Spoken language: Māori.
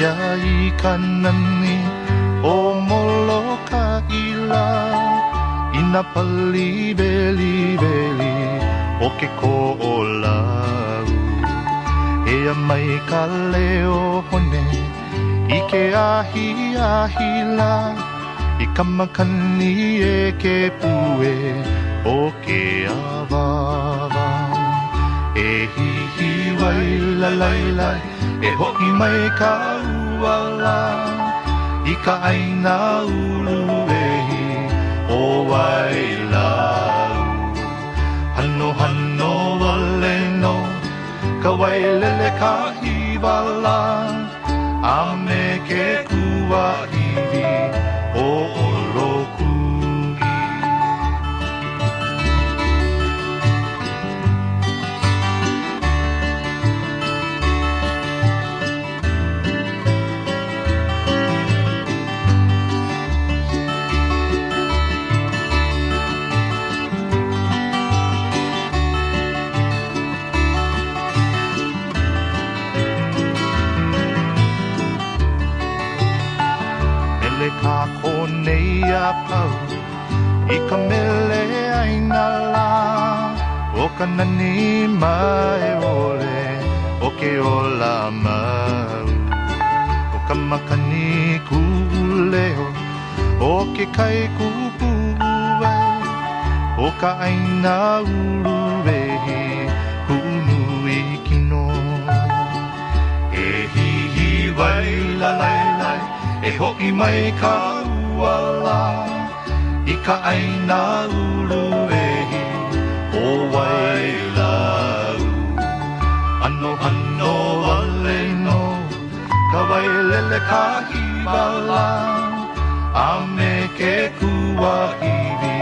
ia I kanani o Molokaʻila Ina pali veli veli o ke koʻolau Ea mai ka leo hone I ke ahi ahila I ka makani e ke pue o ke awawa E hihi wai la lai lai E hoki mai ka uala I ka aina uluehi o wailau Hano hano wale no Ka wailele ka hiwala A me ke kua hiwi o oloku Ka konei a pau I ka mele aina la O ka nani mai ole O ke ola mau O ka makani kuleo O ke kai kupue O ka aina uluwehi Hunu I kino E hihi wai la lai lai E hoki mai ka uala I ka aina uluehi o wailau Ano ano wale no Ka wailele ka hiwala A me ke kua hiwi